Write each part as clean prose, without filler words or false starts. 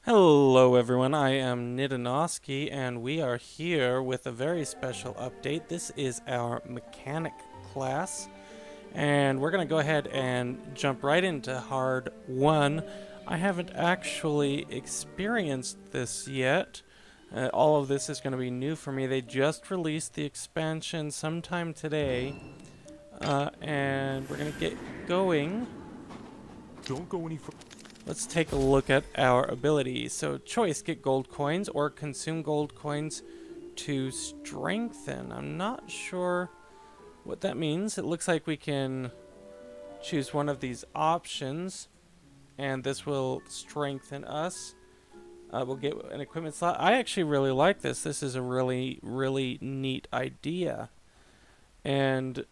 Hello everyone, I am Nidanoski and we are here with a very special update. This is our mechanic class and we're going to go ahead and jump right into hard 1. I haven't actually experienced this yet. All of this is going to be new for me. They just released the expansion sometime today and we're going to get going. Don't go any further. Let's take a look at our abilities. So choice, get gold coins or consume gold coins to strengthen. I'm not sure what that means. It looks like we can choose one of these options and this will strengthen us. We'll get an equipment slot. I actually really like this. This is a really neat idea. And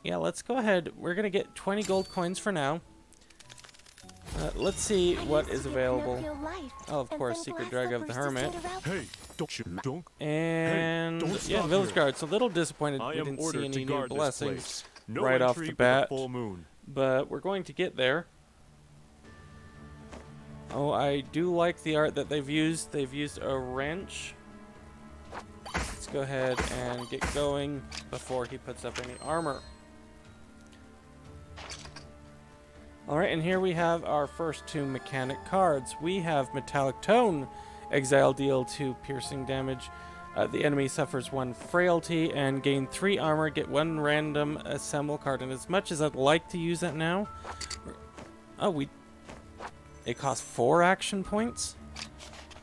yeah, let's go ahead. We're going to get 20 gold coins for now. Let's see what is available. Oh, of course, Secret Drag of the Hermit. Hey, don't. And yeah, Village Guards. A little disappointed we didn't see any new blessings right off the bat, but we're going to get there. Oh, I do like the art that they've used. They've used a wrench. Let's go ahead and get going before he puts up any armor. Alright, and here we have our first two mechanic cards. We have Metallic Tone. Exile, deal 2 piercing damage. The enemy suffers 1 frailty and gain 3 armor, get 1 random assemble card. And as much as I'd like to use that now... it costs 4 action points?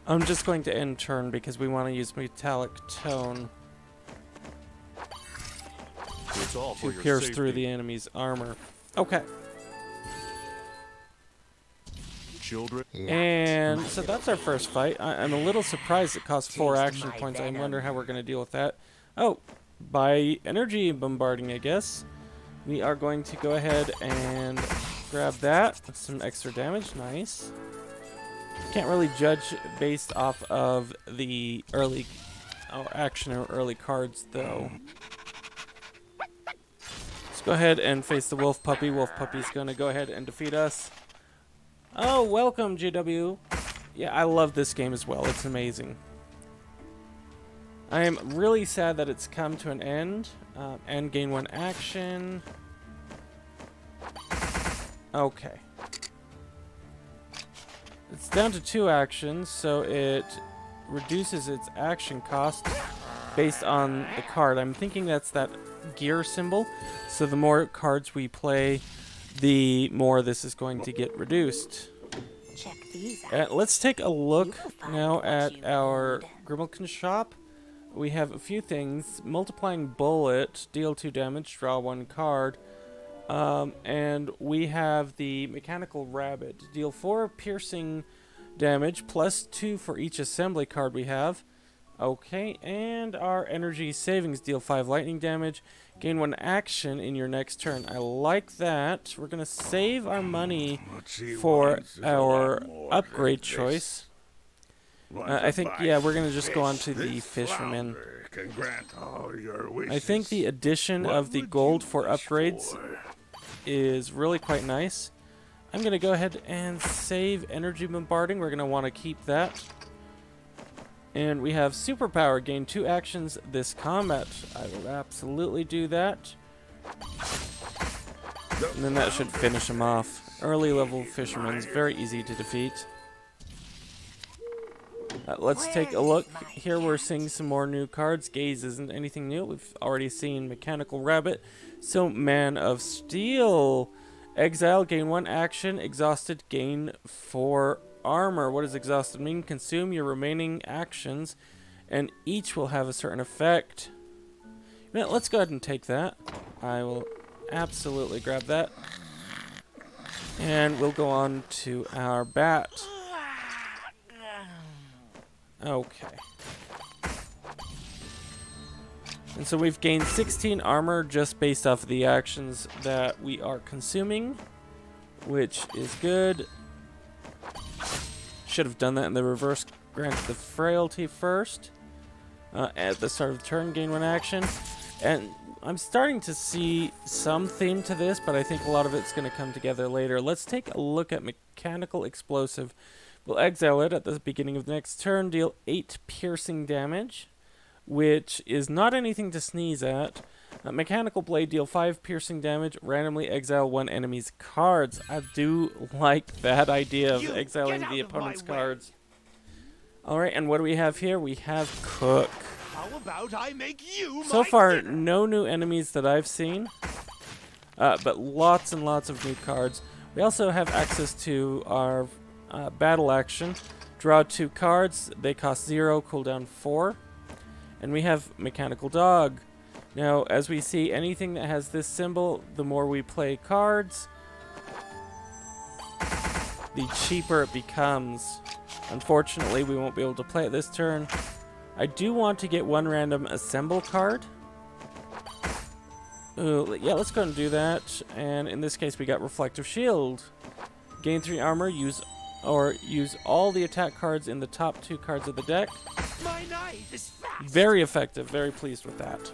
I'm just going to end turn because we want to use Metallic Tone to pierce through the enemy's armor. Okay. And so that's our first fight. I'm a little surprised it costs 4 action points. I wonder how we're going to deal with that. Oh, by energy bombarding, I guess. We are going to go ahead and grab that. That's some extra damage. Nice. Can't really judge based off of the early action or early cards, though. Let's go ahead and face the Wolf Puppy. Wolf Puppy's going to go ahead and defeat us. Oh, welcome, GW. Yeah, I love this game as well. It's amazing. I am really sad that it's come to an end. And gain 1 action. Okay. It's down to 2 actions, so it reduces its action cost based on the card. I'm thinking that's that gear symbol. So the more cards we play, the more this is going to get reduced. Check these out. Let's take a look now at our Grimmelkin shop. We have a few things. Multiplying bullet, deal 2 damage, draw 1 card. And we have the mechanical rabbit, deal 4 piercing damage, plus 2 for each assembly card we have. Okay, and our energy savings, deal 5 lightning damage, gain 1 action in your next turn. I like that. We're going to save our money for our upgrade choice. I think, yeah, we're going to just go on to the fisherman. I think the addition of the gold for upgrades is really quite nice. I'm going to go ahead and save energy bombarding. We're going to want to keep that. And we have superpower, gain 2 actions this combat. I will absolutely do that. And then that should finish him off. Early level fisherman's very easy to defeat. Let's take a look. Here we're seeing some more new cards. Gaze isn't anything new. We've already seen Mechanical Rabbit. So Man of Steel. Exile, gain 1 action. Exhausted, gain 4 armor. What does exhausted mean? Consume your remaining actions and each will have a certain effect. Now, let's go ahead and take that. I will absolutely grab that. And we'll go on to our bat. Okay. And so we've gained 16 armor just based off of the actions that we are consuming, which is good. Should have done that in the reverse. Grant the frailty first. At the start of the turn, gain 1 action. And I'm starting to see some theme to this, but I think a lot of it's going to come together later. Let's take a look at Mechanical Explosive. We'll exile it at the beginning of the next turn, deal 8 piercing damage, which is not anything to sneeze at. Mechanical Blade, deal 5 piercing damage, randomly exile 1 enemy's cards. I do like that idea of exiling the opponent's cards. Alright, and what do we have here? We have Cook. How about I make you So far, no new enemies that I've seen, but lots and lots of new cards. We also have access to our battle action. Draw 2 cards, they cost 0, cooldown 4. And we have Mechanical Dog. Now, as we see, anything that has this symbol, the more we play cards, the cheaper it becomes. Unfortunately, we won't be able to play it this turn. I do want to get 1 random assemble card. Ooh, yeah, let's go and do that. And in this case, we got Reflective Shield. Gain 3 armor, use all the attack cards in the top 2 cards of the deck. My knife is fast. Very effective, very pleased with that.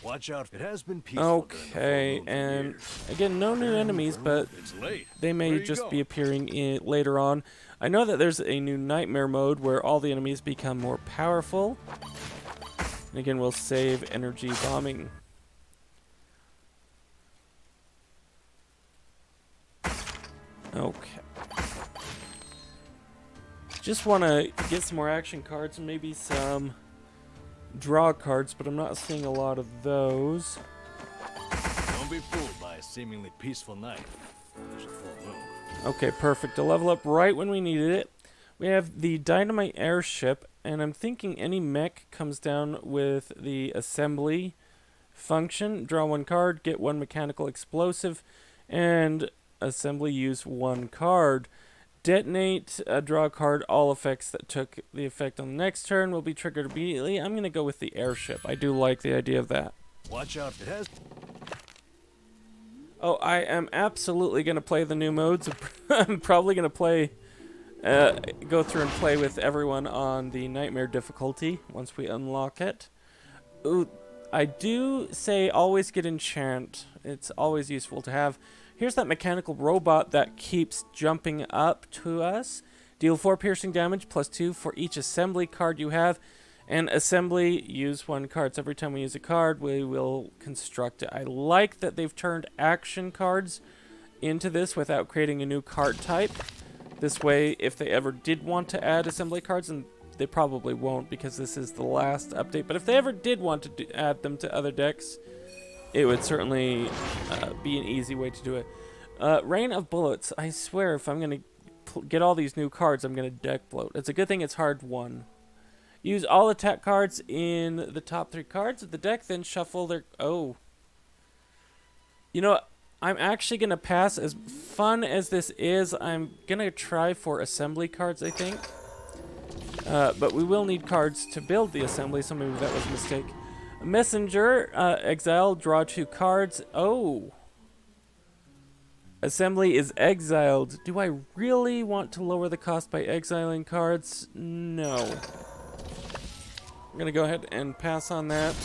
Watch out, it has been peaceful. Okay, and again, no new enemies, but they may just be appearing later on. I know that there's a new nightmare mode where all the enemies become more powerful. And again, we'll save energy bombing. Okay. Just want to get some more action cards and maybe some draw cards, but I'm not seeing a lot of those. Don't be fooled by a seemingly peaceful night. There's a full moon. Okay, perfect. To level up right when we needed it. We have the Dynamite Airship, and I'm thinking any mech comes down with the assembly function. Draw 1 card, get 1 mechanical explosive, and assembly use 1 card. Detonate, draw a card. All effects that took the effect on the next turn will be triggered immediately. I'm going to go with the airship. I do like the idea of that. Watch out, it has... Oh, I am absolutely going to play the new modes. I'm probably going to play, go through and play with everyone on the Nightmare difficulty once we unlock it. Ooh, I do say always get Enchant. It's always useful to have. Here's that mechanical robot that keeps jumping up to us. Deal 4 piercing damage, plus 2 for each assembly card you have. And assembly, use 1 card. So every time we use a card, we will construct it. I like that they've turned action cards into this without creating a new card type. This way, if they ever did want to add assembly cards, and they probably won't because this is the last update, but if they ever did want to add them to other decks, it would certainly be an easy way to do it. Rain of Bullets. I swear, if I'm going to get all these new cards, I'm going to deck bloat. It's a good thing it's hard won. Use all attack cards in the top 3 cards of the deck, then shuffle their... Oh. You know, I'm actually going to pass. As fun as this is, I'm going to try for assembly cards, I think. But we will need cards to build the assembly, so maybe that was a mistake. Messenger, exile, draw 2 cards. Oh. Assembly is exiled. Do I really want to lower the cost by exiling cards? No. I'm going to go ahead and pass on that.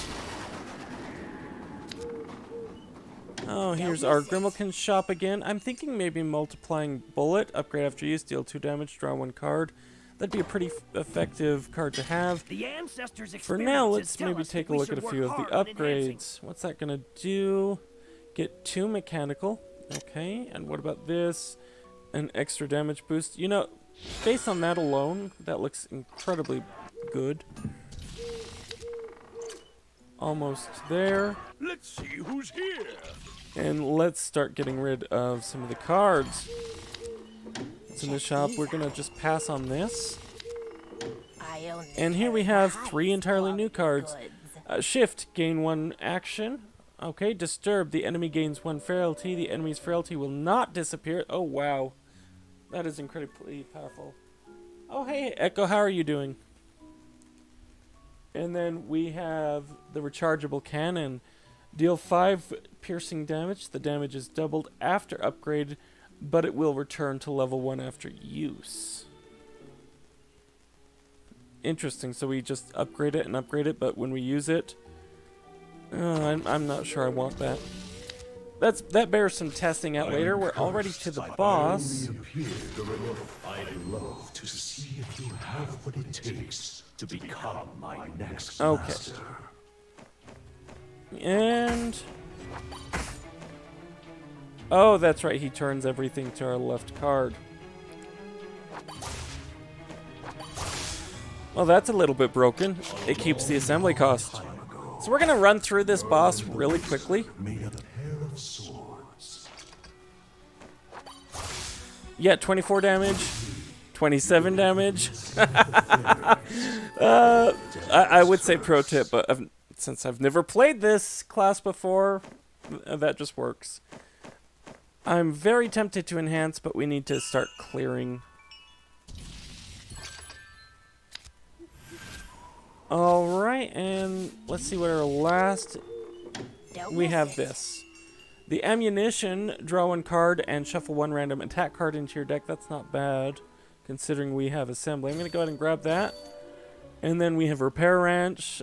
Oh, here's our Grimalkin shop again. I'm thinking maybe multiplying bullet. Upgrade after use, deal 2 damage, draw 1 card. That'd be a pretty effective card to have. The ancestors' For now, let's maybe take a look at a few of the upgrades. What's that going to do? Get 2 mechanical. Okay, and what about this? An extra damage boost. You know, based on that alone, that looks incredibly good. Almost there. Let's see who's here. And let's start getting rid of some of the cards. It's in the shop. We're going to just pass on this. And here we have 3 entirely new cards. Shift, gain 1 action. Okay, Disturb, the enemy gains 1 frailty. The enemy's frailty will not disappear. Oh, wow. That is incredibly powerful. Oh, hey, Echo, how are you doing? And then we have the rechargeable cannon. Deal 5 piercing damage. The damage is doubled after upgrade, but it will return to level 1 after use. Interesting, so we just upgrade it and upgrade it, but when we use it... I'm not sure I want that. that bears some testing out later. We're already to the boss. I'd love to see if you have what it takes to become my next Okay. master. And oh, that's right. He turns everything to our left card. Well, that's a little bit broken. It keeps the assembly cost. So we're gonna run through this boss really quickly. Made a pair of swords. Yeah, 24 damage, 27 damage. I would say pro tip, but since I've never played this class before, that just works. I'm very tempted to enhance, but we need to start clearing. Alright, and let's see what our last... We have this. The ammunition, draw one card and shuffle one random attack card into your deck. That's not bad, considering we have assembly. I'm going to go ahead and grab that. And then we have repair ranch,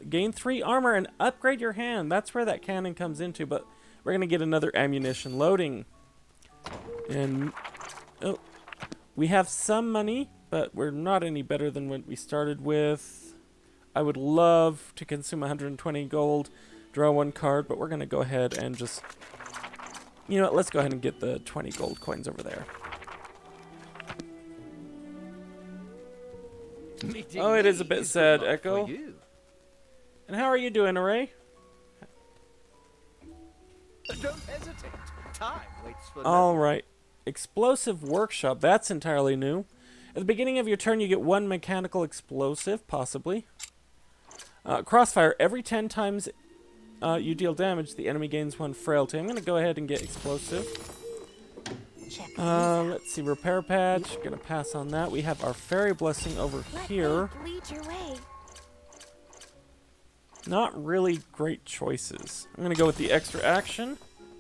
gain 3 armor and upgrade your hand. That's where that cannon comes into, but we're going to get another ammunition loading. And oh, we have some money, but we're not any better than what we started with. I would love to consume 120 gold, draw one card, but we're going to go ahead and just... You know what, let's go ahead and get the 20 gold coins over there. Oh, it is a bit sad, Echo. And how are you doing, Array? Don't hesitate. Time waits for Alright. Explosive Workshop, that's entirely new. At the beginning of your turn, you get 1 mechanical explosive, possibly. Crossfire, every 10 times you deal damage, the enemy gains 1 frailty. I'm going to go ahead and get explosive. Check these out. Let's see, repair patch. Going to pass on that. We have our fairy blessing over here. Let me lead your way. Not really great choices. I'm going to go with the extra action.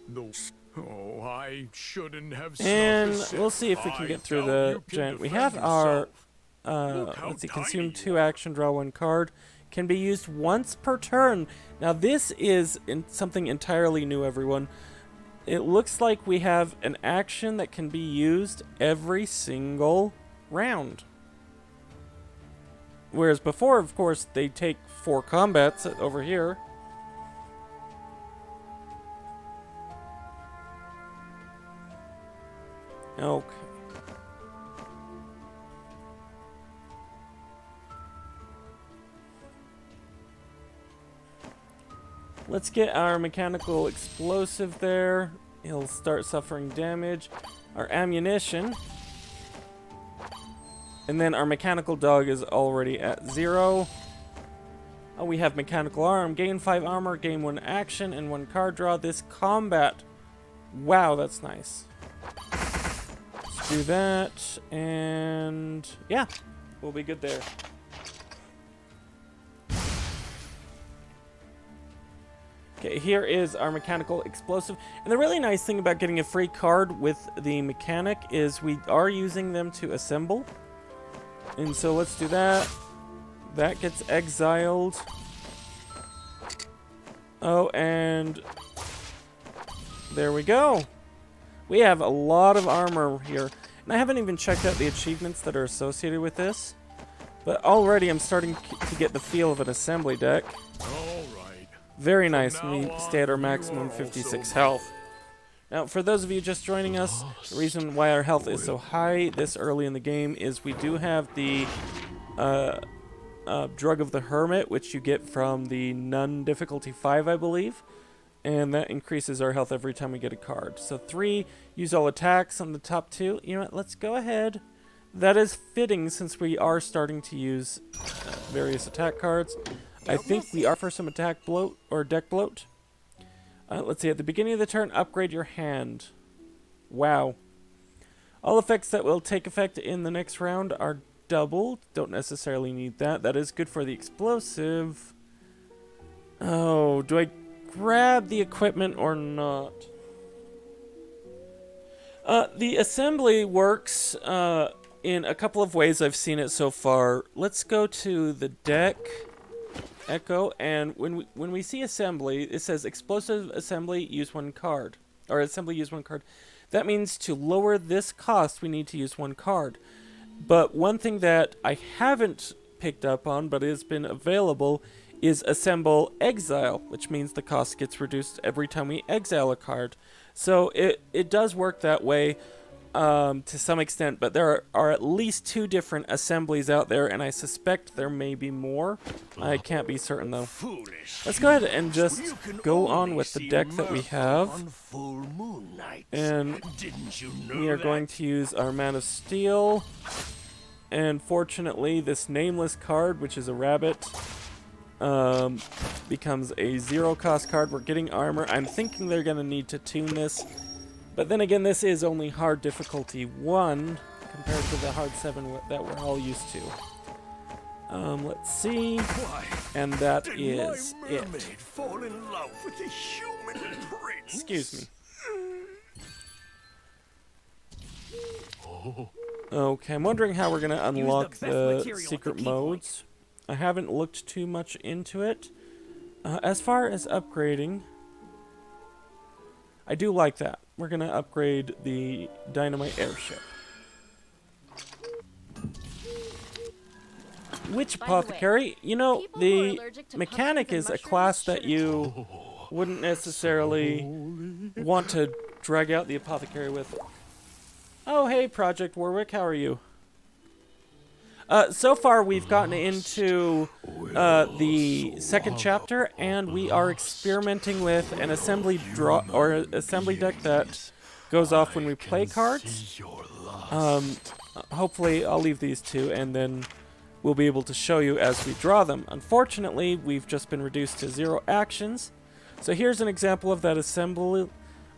No. Oh, I shouldn't have. And snuck a we'll see if we can get through the giant. We have our, let's see, consume 2 action, draw 1 card. Can be used once per turn. Now this is something entirely new, everyone. It looks like we have an action that can be used every single round. Whereas before, of course, they take 4 combats over here. Okay. Let's get our mechanical explosive there. He'll start suffering damage. Our ammunition. And then our mechanical dog is already at 0. Oh, we have mechanical arm. Gain 5 armor, gain 1 action, and 1 card draw. This combat. Wow, that's nice. Let's do that. And yeah, we'll be good there. Okay, here is our mechanical explosive. And the really nice thing about getting a free card with the mechanic is we are using them to assemble. And so let's do that. That gets exiled. Oh, and there we go. We have a lot of armor here. And I haven't even checked out the achievements that are associated with this. But already I'm starting to get the feel of an assembly deck. Very nice. We stay at our maximum 56 health. Now, for those of you just joining us, the reason why our health is so high this early in the game is we do have the Drug of the Hermit, which you get from the Nun difficulty 5, I believe. And that increases our health every time we get a card. So 3, use all attacks on the top 2. You know what, let's go ahead. That is fitting since we are starting to use various attack cards. I think we are for some attack bloat or deck bloat. Let's see, at the beginning of the turn, upgrade your hand. Wow. All effects that will take effect in the next round are doubled. Don't necessarily need that. That is good for the explosive. Oh, do I grab the equipment or not? The assembly works in a couple of ways I've seen it so far. Let's go to the deck. Echo, and when we see assembly, it says explosive assembly, use 1 card. or assembly use one card. That means to lower this cost, we need to use one card. But one thing that I haven't picked up on, but has been available, is assemble exile, which means the cost gets reduced every time we exile a card. So it does work that way to some extent, but there are at least 2 different assemblies out there, and I suspect there may be more. I can't be certain though. Foolish. Let's go ahead and just You can go on only with the see deck that we Murph have. on full moon nights. And didn't you know we are that? going to use our Man of Steel. And fortunately, this nameless card, which is a rabbit, becomes a 0-cost card. We're getting armor. I'm thinking they're going to need to tune this. But then again, this is only hard difficulty 1 compared to the hard 7 that we're all used to. Let's see. Why And that did is my it. mermaid fall in love with a human prince? Excuse me. Okay, I'm wondering how we're going to unlock best the material secret for key modes. I haven't looked too much into it. As far as upgrading, I do like that. We're going to upgrade the dynamite airship. Which By the way, apothecary? You know, people who are the allergic to mechanic pumpkins is and a class mushrooms that you wouldn't necessarily want to drag out the apothecary with. Oh, hey, Project Warwick, how are you? So far, we've gotten into the second chapter, and we are experimenting with an assembly draw or assembly deck that goes off when we play cards. Hopefully, I'll leave these 2, and then we'll be able to show you as we draw them. Unfortunately, we've just been reduced to 0 actions. So here's an example of that assembly.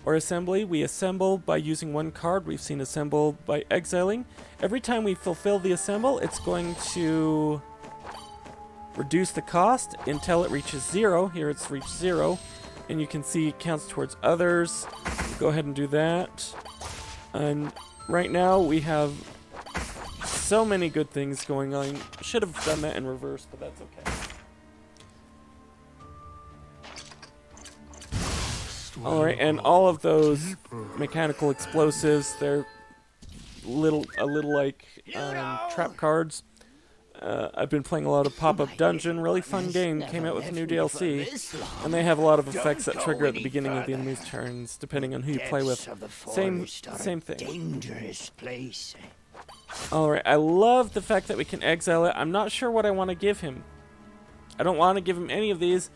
We assemble by using 1 card. We've seen assemble by exiling. Every time we fulfill the assemble, it's going to reduce the cost until it reaches 0. Here it's reached 0. And you can see it counts towards others. Go ahead and do that. And right now we have so many good things going on. Should have done that in reverse, but that's okay. Alright, and all of those mechanical explosives, they're a little like trap cards. I've been playing a lot of Pop-Up Dungeon, really fun game, came out with new DLC, and they have a lot of effects that trigger at the beginning of the enemy's turns, depending on who you play with. Same thing. Dangerous place. Alright, I love the fact that we can exile it. I'm not sure what I want to give him. I don't want to give him any of these,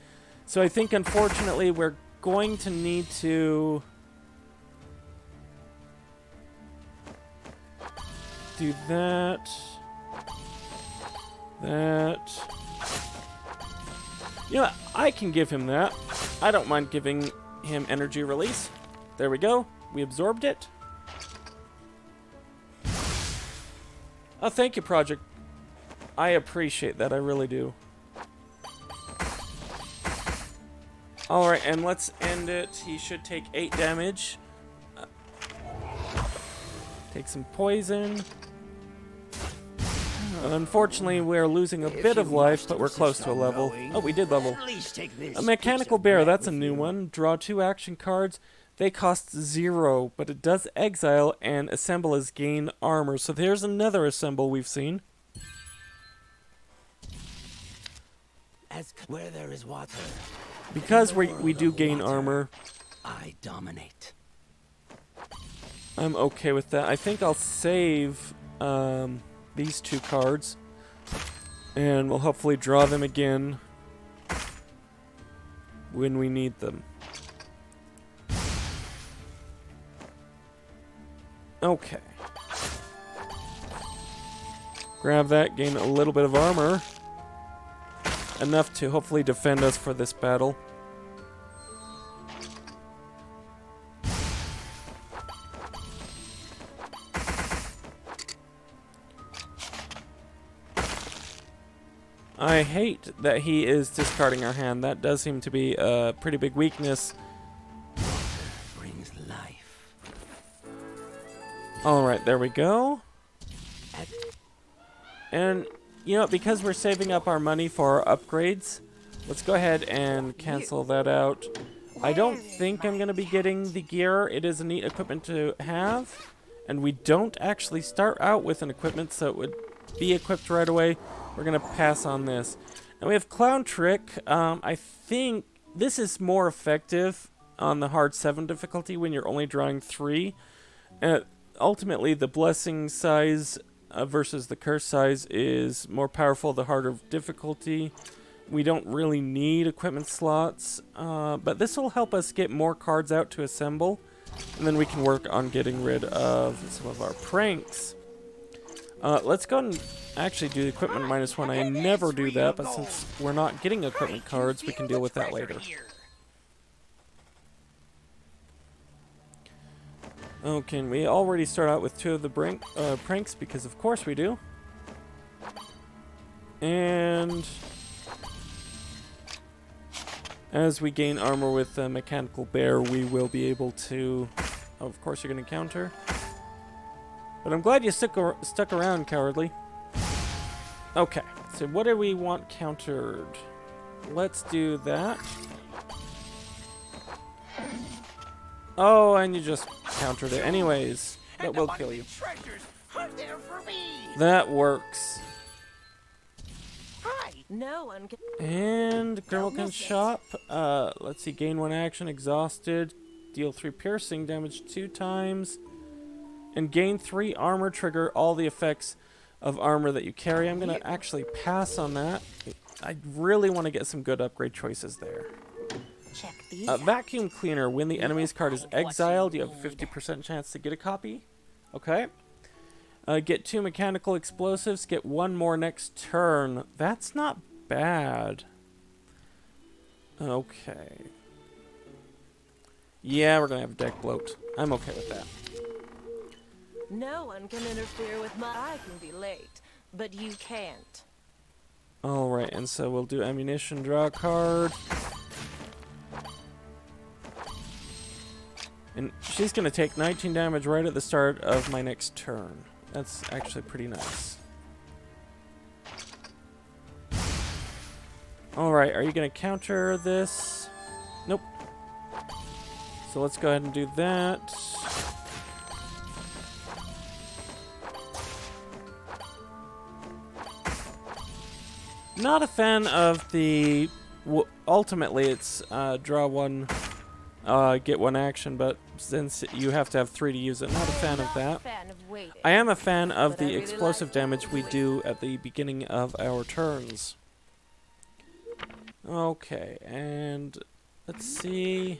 so I think unfortunately we're going to need to do that. Yeah, I can give him that. I don't mind giving him energy release. There we go. We absorbed it. Oh, thank you, Project. I appreciate that. I really do. Alright, and let's end it. He should take 8 damage. Take some poison. Unfortunately, we're losing a bit of life, but we're close to a level. Oh, we did level. A mechanical bear, that's a new one. Draw 2 action cards. They cost 0, but it does exile and assemble as gain armor. So there's another assemble we've seen. Where there is water, Because we do gain armor, I dominate. I'm okay with that. I think I'll save these 2 cards, and we'll hopefully draw them again when we need them. Okay. Grab that, gain a little bit of armor. Enough to hopefully defend us for this battle. I hate that he is discarding our hand. That does seem to be a pretty big weakness. Brings life. Alright, there we go. And, you know, because we're saving up our money for our upgrades, let's go ahead and cancel that out. I don't think I'm going to be getting the gear. It is a neat equipment to have. And we don't actually start out with an equipment, so it would be equipped right away. We're going to pass on this. And we have Clown Trick. I think this is more effective on the hard 7 difficulty when you're only drawing 3. Ultimately, the blessing size versus the curse size is more powerful the harder difficulty. We don't really need equipment slots, but this will help us get more cards out to assemble, and then we can work on getting rid of some of our pranks. Let's go and actually do the equipment -1. I never do that, but since we're not getting equipment cards, we can deal with that later. Okay, and we already start out with 2 of the pranks, because of course we do. And as we gain armor with the mechanical bear, we will be able to... Oh, of course you're going to counter. But I'm glad you stuck around, cowardly. Okay, so what do we want countered? Let's do that. Oh, and you just countered it. Anyways, that will kill you. That works. No one can. And Girl can shop. Let's see, gain 1 action, exhausted, deal 3 piercing damage 2 times, and gain 3 armor, trigger all the effects of armor that you carry. I'm gonna actually pass on that. I really want to get some good upgrade choices there. Check these Vacuum cleaner. When the enemy's card is exiled, you have a 50% chance to get a copy. Okay. Get 2 mechanical explosives. Get 1 more next turn. That's not bad. Okay. Yeah, we're gonna have deck bloat. I'm okay with that. No one can interfere with my. I can be late, but you can't. Alright, and so we'll do ammunition, draw a card. And she's going to take 19 damage right at the start of my next turn. That's actually pretty nice. Alright, are you going to counter this? Nope. So let's go ahead and do that. Not a fan of the... ultimately, it's draw 1... get 1 action, but since you have to have 3 to use it, not a fan of that. I am a fan of the explosive damage we do at the beginning of our turns. Okay, and let's see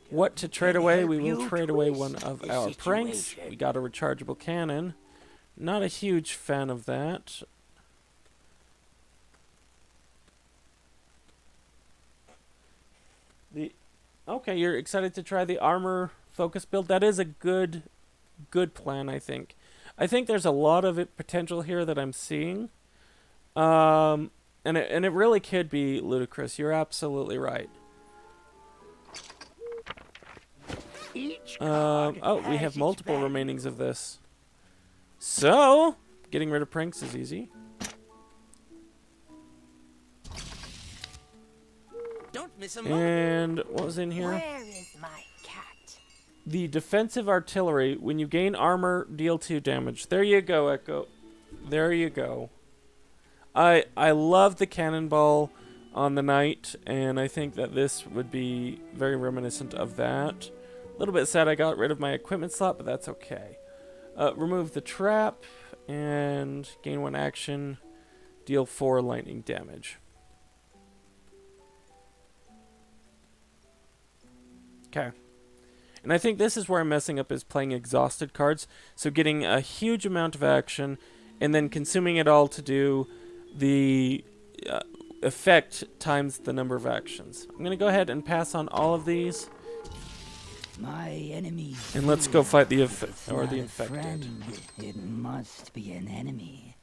what to trade away. We will trade away 1 of our pranks. We got a rechargeable cannon. Not a huge fan of that. Okay, you're excited to try the armor focus build. That is a good plan, I think. I think there's a lot of potential here that I'm seeing. And it really could be ludicrous. You're absolutely right. Oh, we have multiple remainings of this. So, getting rid of pranks is easy. Don't miss a moment. And what was in here? Where is my cat? The defensive artillery. When you gain armor, deal 2 damage. There you go, Echo. There you go. I love the cannonball on the knight, and I think that this would be very reminiscent of that. A little bit sad I got rid of my equipment slot, but that's okay. Remove the trap, and gain 1 action. Deal 4 lightning damage. Okay. And I think this is where I'm messing up, is playing exhausted cards. So getting a huge amount of action and then consuming it all to do the effect times the number of actions. I'm going to go ahead and pass on all of these. My enemy. And let's go fight the Not a infected. friend. It must be an enemy.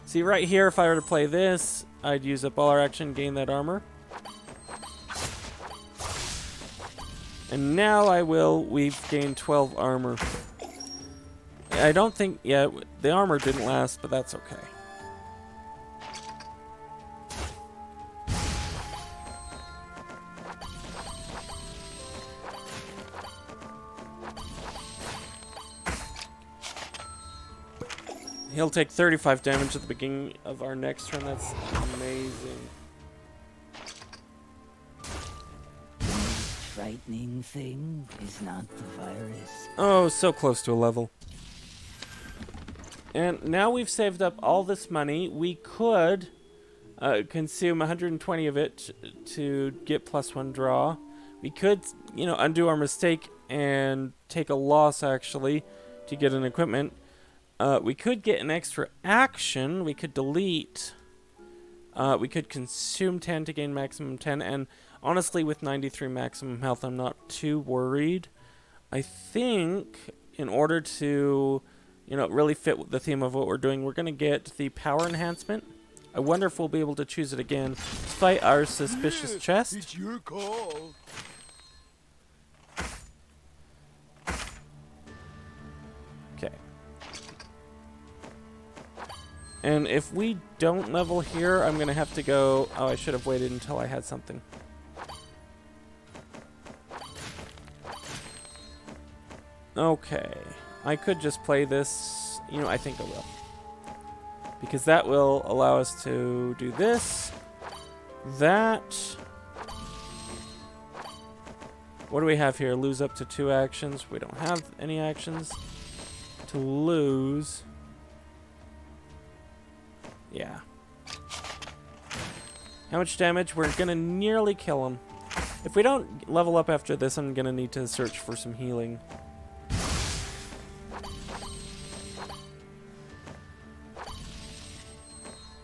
See, right here, if I were to play this, I'd use up all our action, gain that armor. And now we've gained 12 armor. I don't think, yeah, the armor didn't last, but that's okay. He'll take 35 damage at the beginning of our next turn. That's amazing. Frightening thing is not the virus. Oh, so close to a level. And now we've saved up all this money. We could consume 120 of it to get +1 draw. We could, undo our mistake and take a loss, actually, to get an equipment. We could get an extra action. We could delete. We could consume 10 to gain maximum 10. And honestly, with 93 maximum health, I'm not too worried. I think in order to, really fit the theme of what we're doing, we're going to get the power enhancement. I wonder if we'll be able to choose it again. Let's fight our suspicious chest. It's your call. Okay. And if we don't level here, I'm going to have to go... Oh, I should have waited until I had something. Okay. I could just play this. I think I will. Because that will allow us to do this. That. What do we have here? Lose up to 2 actions. We don't have any actions to lose. Yeah. How much damage? We're going to nearly kill him. If we don't level up after this, I'm going to need to search for some healing.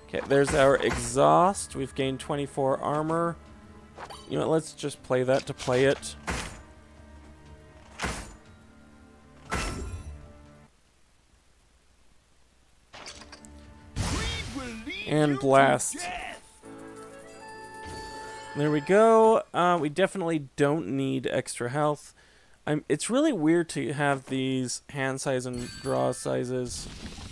Okay, there's our exhaust. We've gained 24 armor. Let's just play that to play it. And blast. There we go. We definitely don't need extra health. It's really weird to have these hand size and draw sizes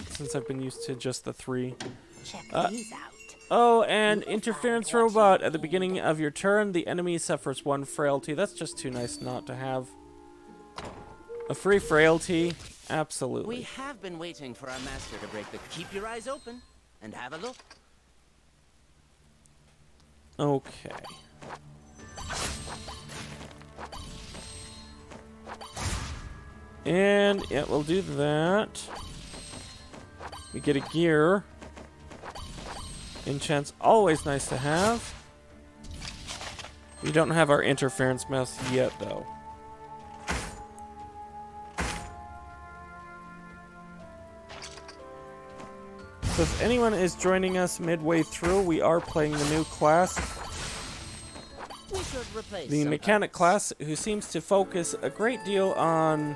since I've been used to just the 3. Check these out. Oh, and interference robot. At the beginning of your turn, the enemy suffers 1 frailty. That's just too nice not to have. A free frailty? Absolutely. We have been waiting for our master to break the... Keep your eyes open and have a look. Okay. And, yeah, we'll do that. We get a gear. Enchant's always nice to have. We don't have our interference mouse yet, though. So if anyone is joining us midway through, we are playing the new class. We should replace The some mechanic parts. class, who seems to focus a great deal on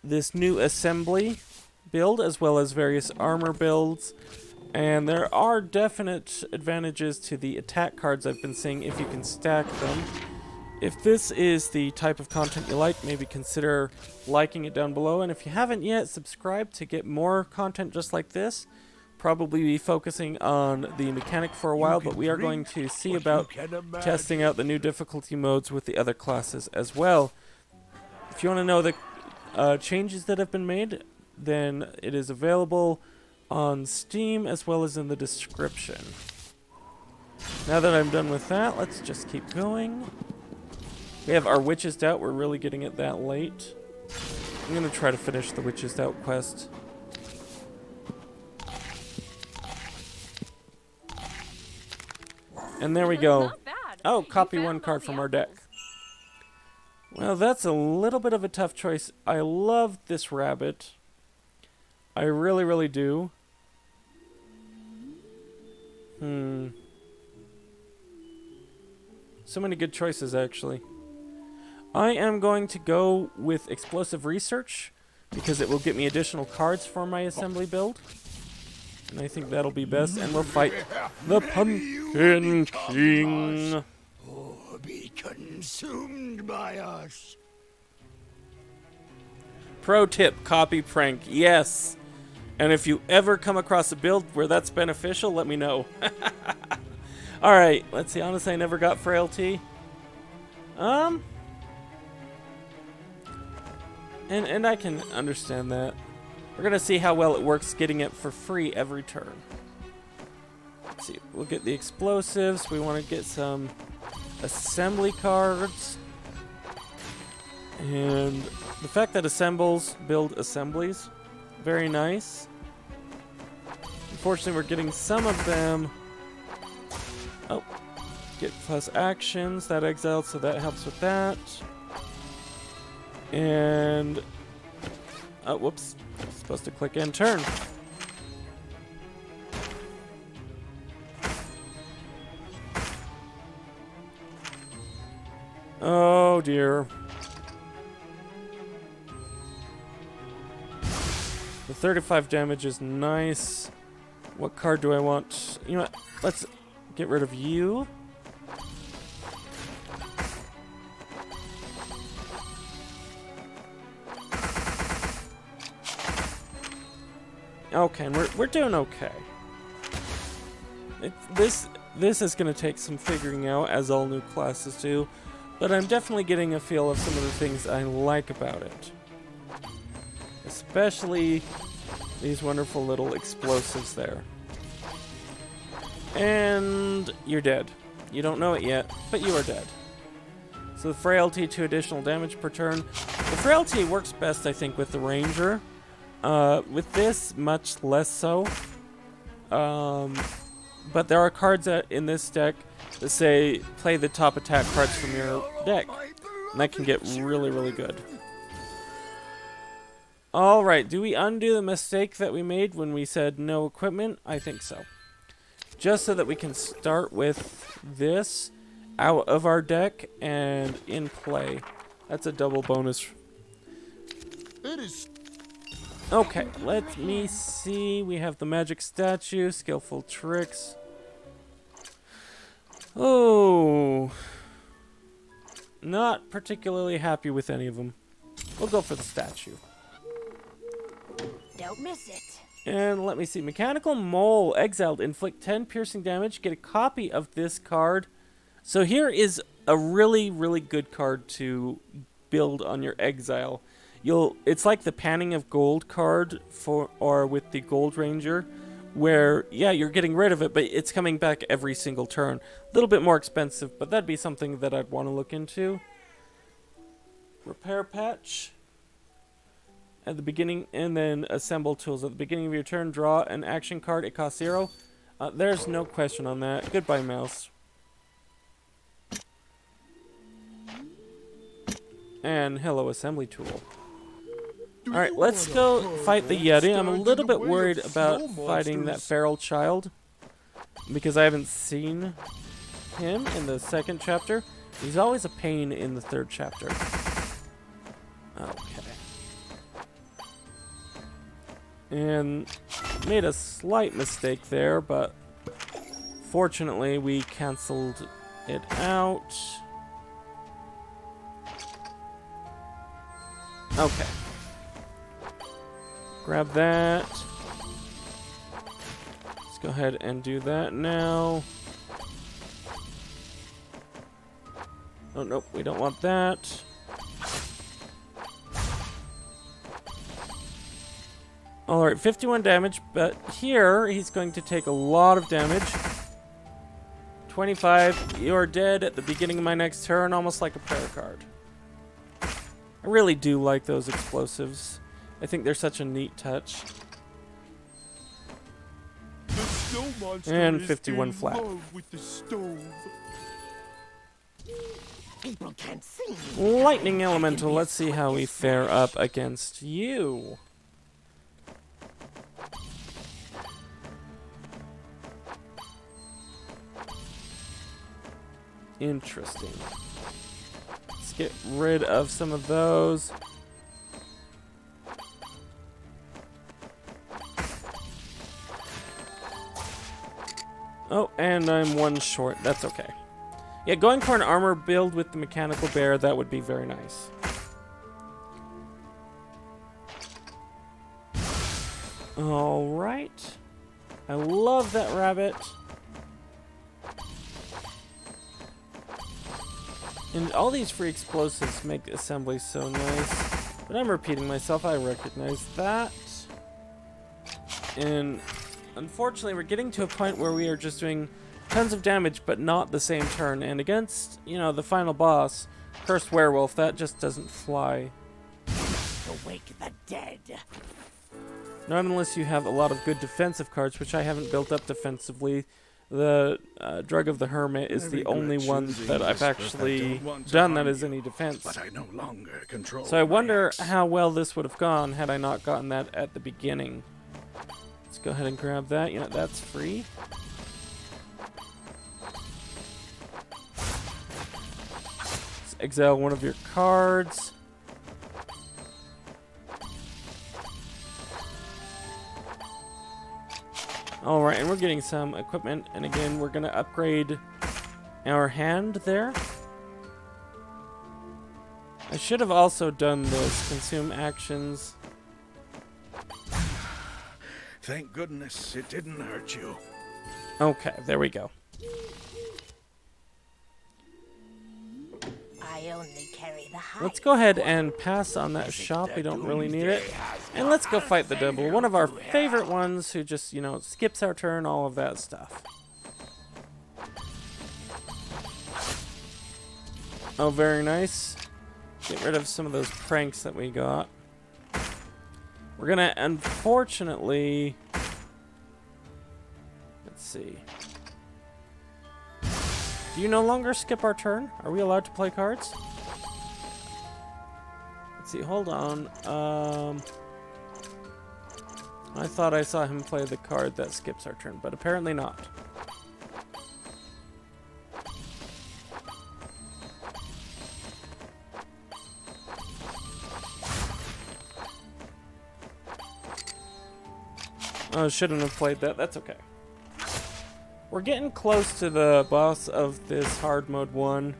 this new assembly build, as well as various armor builds. And there are definite advantages to the attack cards I've been seeing if you can stack them. If this is the type of content you like, maybe consider liking it down below. And if you haven't yet, subscribe to get more content just like this. Probably be focusing on the mechanic for a while, but we are going to see about testing out the new difficulty modes with the other classes as well. If you want to know the changes that have been made, then it is available on Steam as well as in the description. Now that I'm done with that, let's just keep going. We have our Witch's Doubt. We're really getting it that late. I'm going to try to finish the Witch's Doubt quest. And there we go. Oh, copy 1 card from our deck. Well, that's a little bit of a tough choice. I love this rabbit. I really, really do. So many good choices, actually. I am going to go with Explosive Research, because it will get me additional cards for my assembly build. And I think that'll be best. And we'll fight the Pumpkin King. Or be consumed by us. Pro tip, copy prank. Yes. And if you ever come across a build where that's beneficial, let me know. Alright, let's see. Honestly, I never got frailty. And I can understand that. We're gonna see how well it works getting it for free every turn. Let's see, we'll get the explosives. We want to get some assembly cards. And the fact that assembles build assemblies, very nice. Unfortunately, we're getting some of them. Oh, get plus actions, that exiled, so that helps with that. And, oh, whoops, supposed to click end turn. Oh dear. The 35 damage is nice. What card do I want? You know what? Let's get rid of you. Okay, and we're doing okay. This is going to take some figuring out, as all new classes do, but I'm definitely getting a feel of some of the things I like about it. Especially these wonderful little explosives there. And you're dead. You don't know it yet, but you are dead. So the frailty, 2 additional damage per turn. The frailty works best, I think, with the ranger. With this, much less so. But there are cards in this deck that say play the top attack cards from your deck. And that can get really, really good. Alright, do we undo the mistake that we made when we said no equipment? I think so. Just so that we can start with this out of our deck and in play. That's a double bonus. It is. Okay, let me see. We have the magic statue, skillful tricks. Oh, not particularly happy with any of them. We'll go for the statue. Don't miss it. And let me see. Mechanical Mole, exiled, inflict 10 piercing damage. Get a copy of this card. So here is a really, really good card to build on your exile. It's like the Panning of Gold card or with the Gold Ranger, where, yeah, you're getting rid of it, but it's coming back every single turn. A little bit more expensive, but that'd be something that I'd want to look into. Repair Patch at the beginning, and then Assemble Tools. At the beginning of your turn, draw an action card. It costs 0. There's no question on that. Goodbye, mouse. And hello, Assembly Tool. Alright, let's go fight the Yeti. I'm a little bit worried about fighting that feral child, because I haven't seen him in the 2nd chapter. He's always a pain in the 3rd chapter. Okay. And made a slight mistake there, but fortunately we canceled it out. Okay. Grab that. Let's go ahead and do that now. Oh, nope, we don't want that. Alright, 51 damage, but here he's going to take a lot of damage. 25, you're dead at the beginning of my next turn, almost like a prayer card. I really do like those explosives. I think they're such a neat touch. The snow monster And is 51 in flat. love with the stove. People can't see me. Lightning Elemental, let's see how we fare up against you. Interesting. Let's get rid of some of those. Oh, and I'm 1 short. That's okay. Yeah, going for an armor build with the mechanical bear, that would be very nice. Alright. I love that rabbit. And all these free explosives make assembly so nice. But I'm repeating myself, I recognize that. And unfortunately, we're getting to a point where we are just doing tons of damage, but not the same turn. And against, you know, the final boss, Cursed Werewolf, that just doesn't fly. Awake the dead. Not unless you have a lot of good defensive cards, which I haven't built up defensively. The Drug of the Hermit is the only one that I've actually done that is any defense. But I no longer control. So I wonder how well this would have gone had I not gotten that at the beginning. Let's go ahead and grab that. You know, that's free. Let's exile one of your cards. Alright, and we're getting some equipment, and again, we're going to upgrade our hand there. I should have also done this, consume actions. Thank goodness it didn't hurt you. Okay, there we go. I only carry the high. Let's go ahead and pass on that shop, we don't really need it. And let's go fight the devil, one of our favorite ones who just, you know, skips our turn, all of that stuff. Oh, very nice. Get rid of some of those pranks that we got. We're gonna, unfortunately... Let's see. Do you no longer skip our turn? Are we allowed to play cards? Let's see, hold on. I thought I saw him play the card that skips our turn, but apparently not. Oh, shouldn't have played that. That's okay. We're getting close to the boss of this hard mode 1.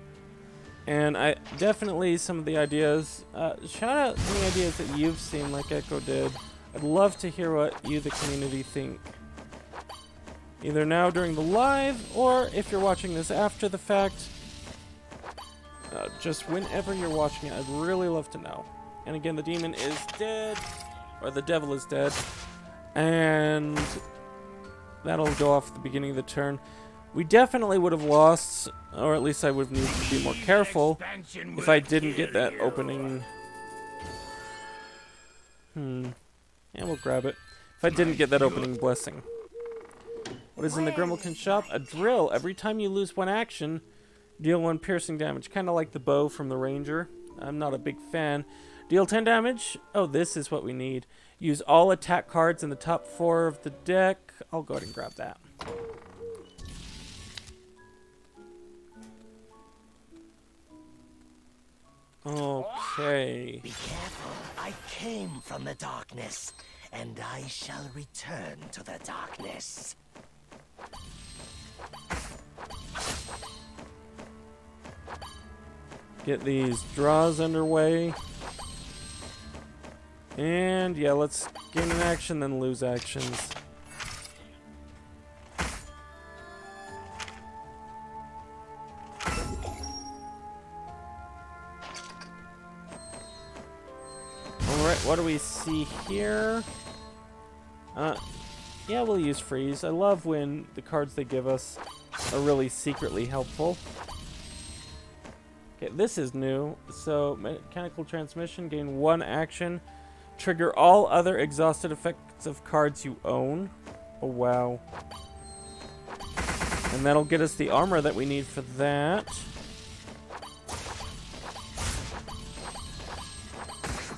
And I definitely, some of the ideas, shout out any ideas that you've seen like Echo did. I'd love to hear what you, the community, think. Either now during the live, or if you're watching this after the fact, just whenever you're watching it, I'd really love to know. And again, the demon is dead, or the devil is dead, and that'll go off at the beginning of the turn. We definitely would have lost, or at least I would have needed to be more careful if I didn't get that opening. Yeah, we'll grab it. If I didn't get that opening blessing. What is in the Grimalkin shop? A drill. Every time you lose one action, deal 1 piercing damage. Kind of like the bow from the Ranger. I'm not a big fan. Deal 10 damage. Oh, this is what we need. Use all attack cards in the top 4 of the deck. I'll go ahead and grab that. Okay. Be careful. I came from the darkness, and I shall return to the darkness. Get these draws underway. And yeah, let's gain an action, then lose actions. Alright, what do we see here? Yeah, we'll use freeze. I love when the cards they give us are really secretly helpful. Okay, this is new. So, mechanical transmission, gain 1 action. Trigger all other exhausted effects of cards you own. Oh, wow. And that'll get us the armor that we need for that.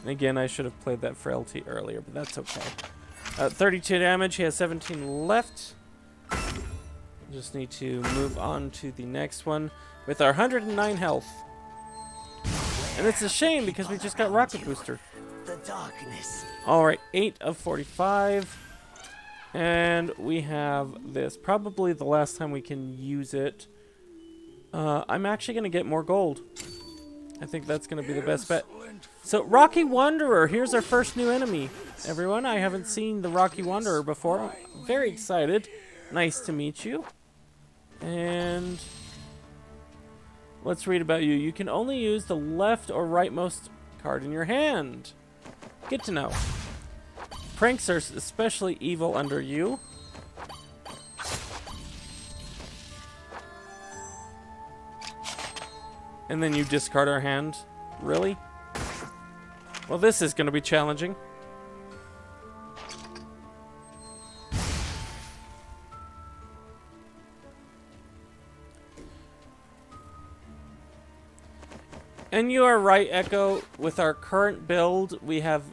And again, I should have played that frailty earlier, but that's okay. 32 damage. He has 17 left. Just need to move on to the next one with our 109 health. And it's a shame because we just got Rocket Booster. The darkness. Alright, 8 of 45. And we have this. Probably the last time we can use it. I'm actually going to get more gold. I think that's going to be the best bet. So, Rocky Wanderer. Here's our first new enemy. Everyone, I haven't seen the Rocky Wanderer before. I'm very excited. Nice to meet you. And let's read about you. You can only use the left or rightmost card in your hand. Good to know. Pranks are especially evil under you. And then you discard our hand. Really? Well, this is going to be challenging. And you are right, Echo. With our current build, we have,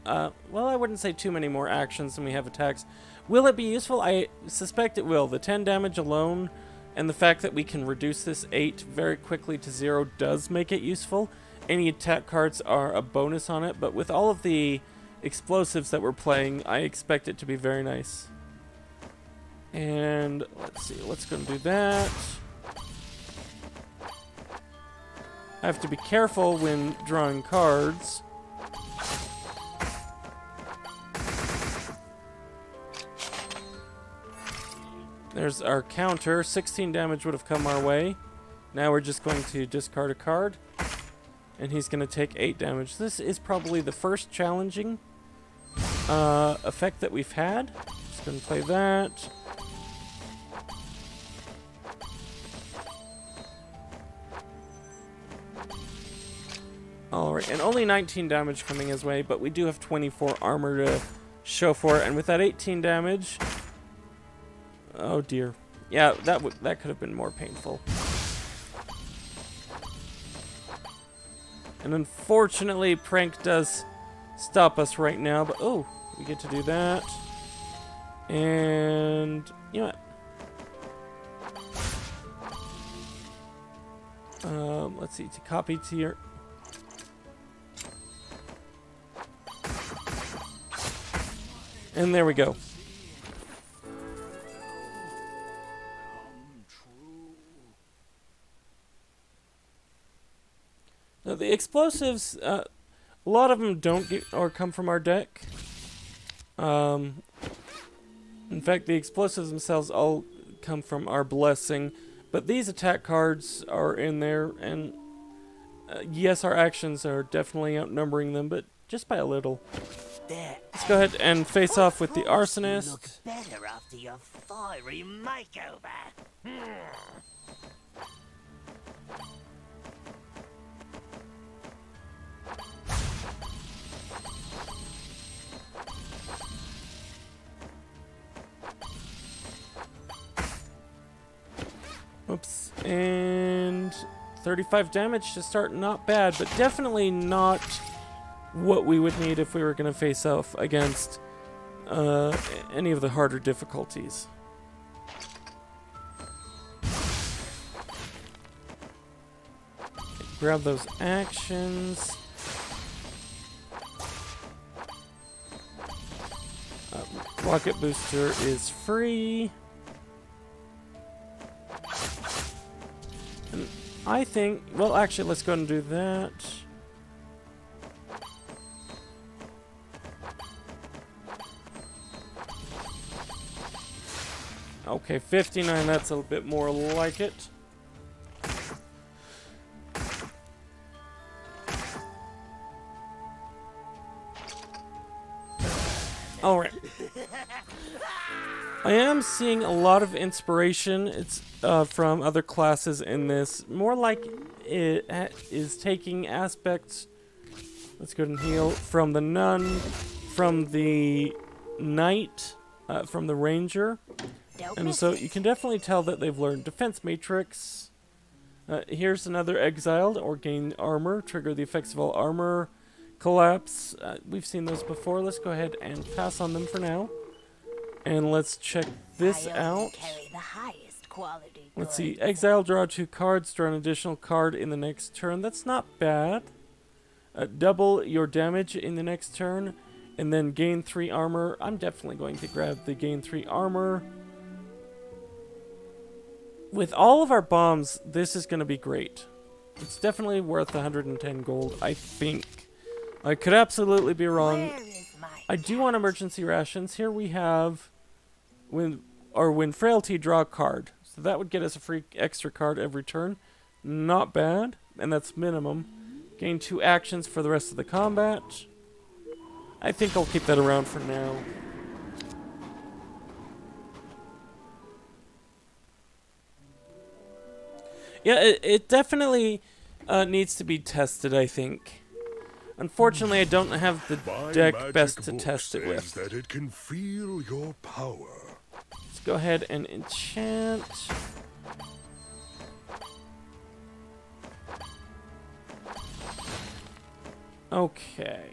well, I wouldn't say too many more actions than we have attacks. Will it be useful? I suspect it will. The 10 damage alone, and the fact that we can reduce this 8 very quickly to 0 does make it useful. Any attack cards are a bonus on it, but with all of the explosives that we're playing, I expect it to be very nice. And, let's see, let's go and do that. I have to be careful when drawing cards. There's our counter. 16 damage would have come our way. Now we're just going to discard a card. And he's going to take 8 damage. This is probably the first challenging effect that we've had. Just going to play that. Alright, and only 19 damage coming his way, but we do have 24 armor to show for it. And with that 18 damage... Oh dear. Yeah, that could have been more painful. And unfortunately, Prank does stop us right now, but oh, we get to do that. And you know what? Let's see, to copy to your... And there we go. Now the explosives, a lot of them don't get or come from our deck. In fact, the explosives themselves all come from our blessing. But these attack cards are in there, and yes, our actions are definitely outnumbering them, but just by a little. There. Let's go ahead and face off with the arsonist. You look better after your fiery makeover. Oops, and 35 damage to start, not bad, but definitely not what we would need if we were going to face off against any of the harder difficulties. Grab those actions. Rocket booster is free. And I think, well, actually, let's go ahead and do that. Okay, 59, that's a little bit more like it. Alright. I am seeing a lot of inspiration. It's from other classes in this. More like it is taking aspects, let's go ahead and heal, from the nun, from the knight, from the ranger. And so you can definitely tell that they've learned defense matrix. Here's another exiled, or gain armor, trigger the effects of all armor, collapse. We've seen those before. Let's go ahead and pass on them for now. And let's check this out. Let's see, exile, draw 2 cards, draw an additional card in the next turn. That's not bad. Double your damage in the next turn, and then gain 3 armor. I'm definitely going to grab the gain 3 armor. With all of our bombs, this is going to be great. It's definitely worth 110 gold, I think. I could absolutely be wrong. I do want emergency rations. Here we have when frailty, draw a card. So that would get us a free extra card every turn. Not bad, and that's minimum. Gain 2 actions for the rest of the combat. I think I'll keep that around for now. Yeah, it definitely needs to be tested, I think. Unfortunately, I don't have the My deck magic best to book test it with. says that it can feel your power. Let's go ahead and enchant. Okay.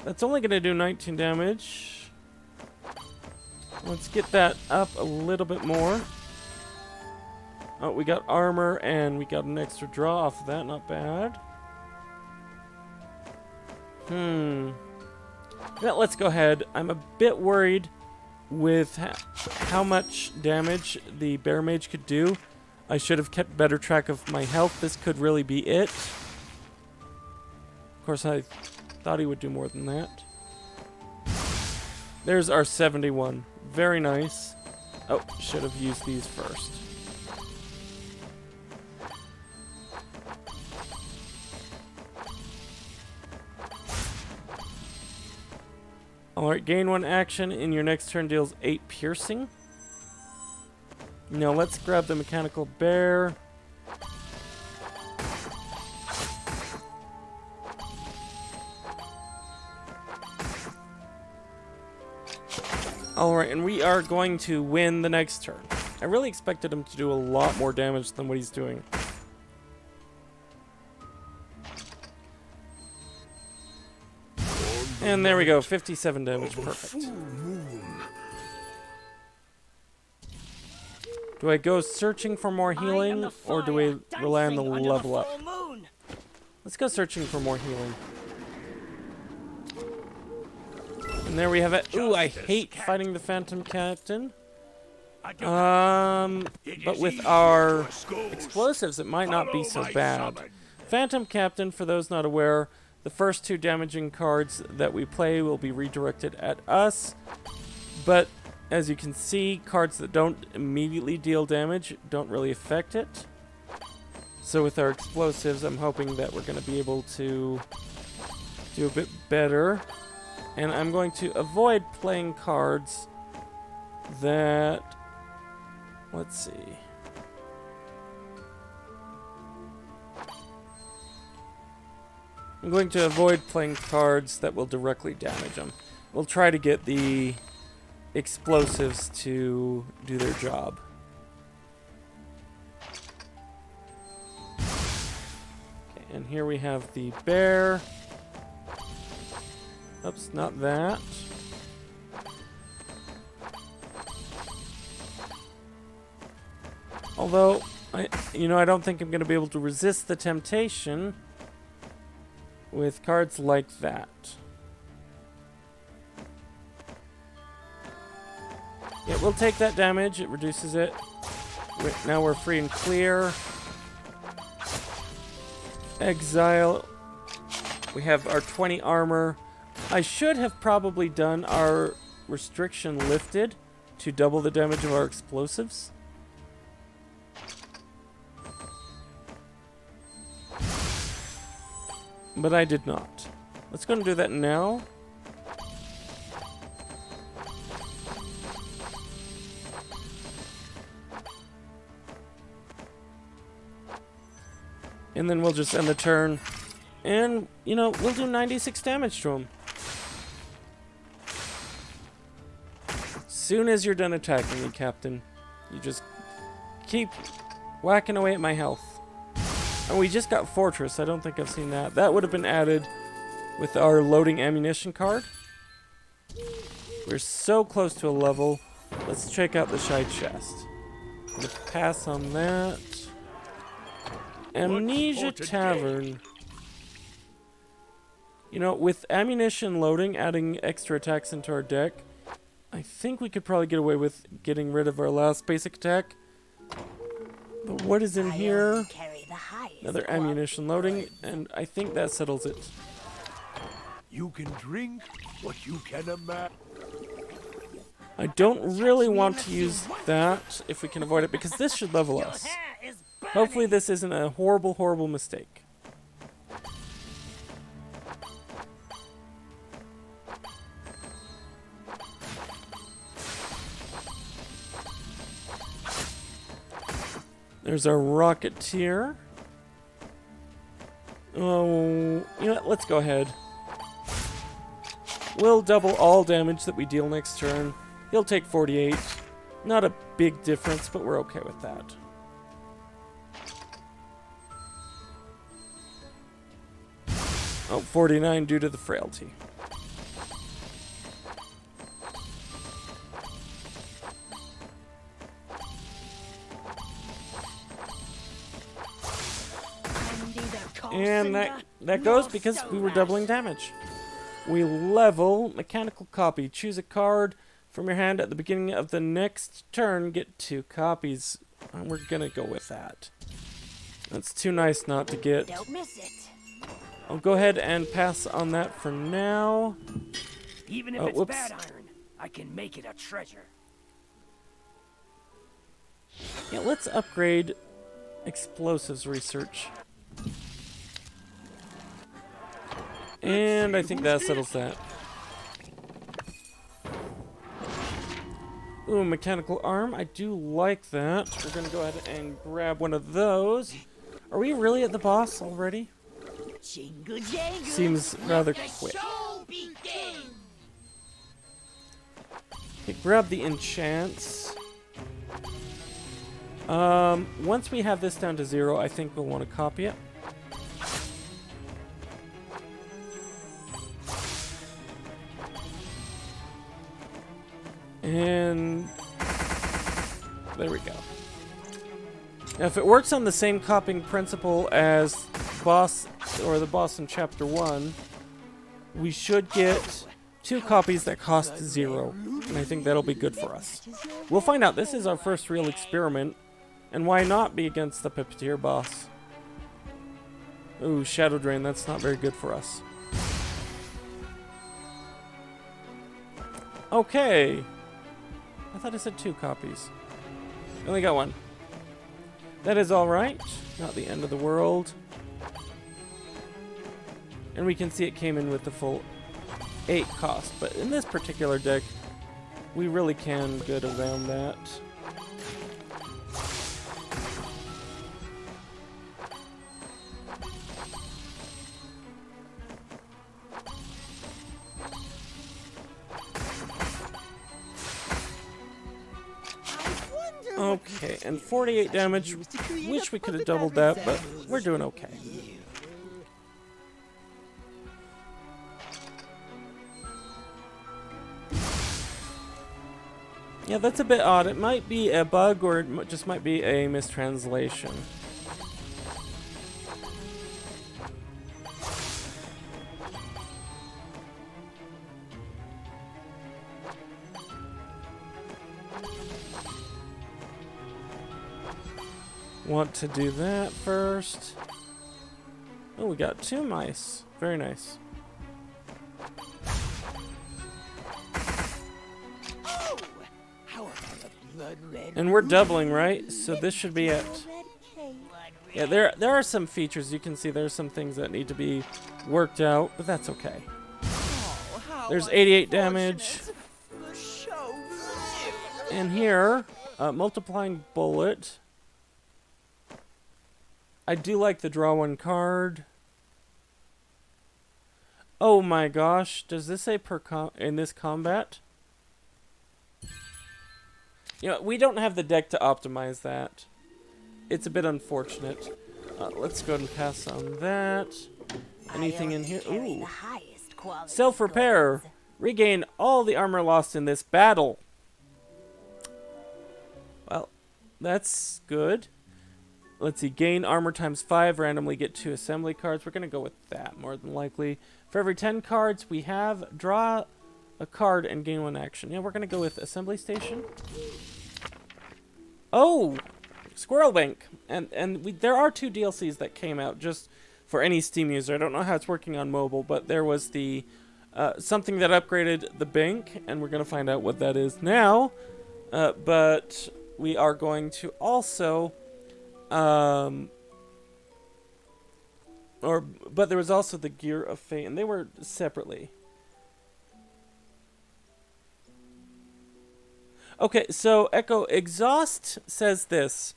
That's only going to do 19 damage. Let's get that up a little bit more. Oh, we got armor and we got an extra draw off of that. Not bad. Yeah, let's go ahead. I'm a bit worried with how much damage the Bear Mage could do. I should have kept better track of my health. This could really be it. Of course, I thought he would do more than that. There's our 71. Very nice. Oh, should have used these first. Alright, gain 1 action. In your next turn deals 8 piercing. Now let's grab the mechanical bear. Alright, and we are going to win the next turn. I really expected him to do a lot more damage than what he's doing. And there we go, 57 damage, perfect. Do I go searching for more healing, or do we rely on the level up? Let's go searching for more healing. And there we have it. Ooh, I hate fighting the Phantom Captain. But with our explosives, it might not be so bad. Phantom Captain, for those not aware, the first 2 damaging cards that we play will be redirected at us. But as you can see, cards that don't immediately deal damage don't really affect it. So with our explosives, I'm hoping that we're going to be able to do a bit better. And I'm going to avoid playing cards that... Let's see. I'm going to avoid playing cards that will directly damage them. We'll try to get the explosives to do their job. Okay, and here we have the bear. Oops, not that. Although, I don't think I'm going to be able to resist the temptation with cards like that. Yeah, we'll take that damage. It reduces it. Now we're free and clear. Exile. We have our 20 armor. I should have probably done our restriction lifted to double the damage of our explosives. But I did not. Let's go and do that now. And then we'll just end the turn. And, we'll do 96 damage to him. Soon as you're done attacking me, Captain, you just keep whacking away at my health. And we just got Fortress. I don't think I've seen that. That would have been added with our loading ammunition card. We're so close to a level. Let's check out the shy chest. I'm gonna pass on that. Amnesia Tavern. With ammunition loading, adding extra attacks into our deck, I think we could probably get away with getting rid of our last basic attack. But what is in here? Another ammunition loading, and I think that settles it. You can drink what you can imagine. I don't really want to use that if we can avoid it, because this should level us. Hopefully this isn't a horrible, horrible mistake. There's our Rocketeer. Oh, you know what? Let's go ahead. We'll double all damage that we deal next turn. He'll take 48. Not a big difference, but we're okay with that. Oh, 49 due to the frailty. And that goes because we were doubling damage. We level mechanical copy. Choose a card from your hand at the beginning of the next turn. Get 2 copies. And we're gonna go with that. That's too nice not to get. Don't miss it. I'll go ahead and pass on that for now. Even if Oh, it's whoops. bad iron, I can make it a treasure. Yeah, let's upgrade explosives research. And I think that settles that. Ooh, mechanical arm. I do like that. We're gonna go ahead and grab one of those. Are we really at the boss already? Jingle jangle. Seems rather quick. Show begin. Okay, grab the enchants. Once we have this down to 0, I think we'll want to copy it. And there we go. Now, if it works on the same copying principle as boss or the boss in Chapter 1, we should get 2 copies that cost 0, and I think that'll be good for us. We'll find out. This is our first real experiment, and why not be against the Puppeteer boss? Ooh, Shadow Drain. That's not very good for us. Okay. I thought I said 2 copies. I only got 1. That is alright. Not the end of the world. And we can see it came in with the full 8 cost. But in this particular deck, we really can get around that. Okay, and 48 damage. Wish we could have doubled that, but we're doing okay. Yeah, that's a bit odd. It might be a bug, or it just might be a mistranslation. Want to do that first. Oh, we got 2 mice. Very nice. And we're doubling, right? So this should be it. Yeah, there are some features. You can see there's some things that need to be worked out, but that's okay. There's 88 damage. And here, multiplying bullet. I do like the draw 1 card. Oh my gosh, does this say in this combat? You know, we don't have the deck to optimize that. It's a bit unfortunate. Let's go ahead and pass on that. Anything in here? Ooh. Self-repair. Regain all the armor lost in this battle. Well, that's good. Let's see, gain armor times 5, randomly get 2 assembly cards. We're going to go with that, more than likely. For every 10 cards we have, draw a card and gain 1 action. Yeah, we're going to go with assembly station. Oh! Squirrel Bank. And there are 2 DLCs that came out just for any Steam user. I don't know how it's working on mobile, but there was the something that upgraded the bank, and we're going to find out what that is now. But we are going to also... but there was also the Gear of Fate, and they were separately. Okay, so Echo Exhaust says this.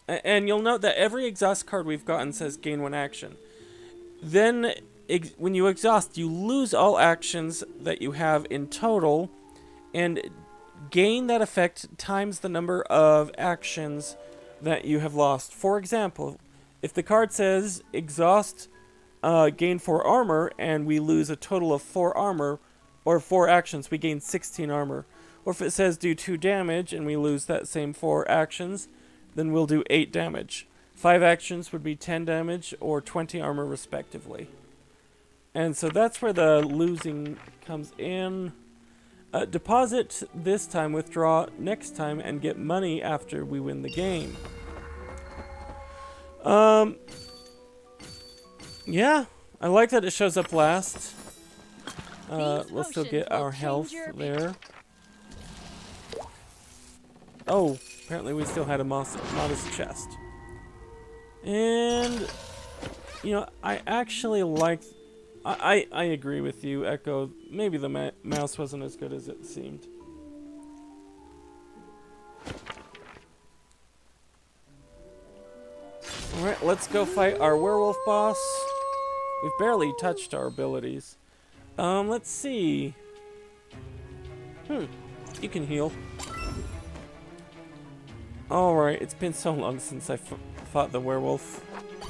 And you'll note that every exhaust card we've gotten says gain 1 action. Then, when you exhaust, you lose all actions that you have in total, and gain that effect times the number of actions that you have lost. For example, if the card says exhaust, gain 4 armor, and we lose a total of 4 armor, or 4 actions, we gain 16 armor. Or if it says do 2 damage, and we lose that same 4 actions, then we'll do 8 damage. 5 actions would be 10 damage, or 20 armor respectively. And so that's where the losing comes in. Deposit this time, withdraw next time, and get money after we win the game. Yeah, I like that it shows up last. We'll still get our health there. Oh, apparently we still had a modest chest. And, you know, I actually liked... I agree with you, Echo. Maybe the mouse wasn't as good as it seemed. Alright, let's go fight our werewolf boss. We've barely touched our abilities. Let's see. You can heal. Alright, it's been so long since I fought the werewolf.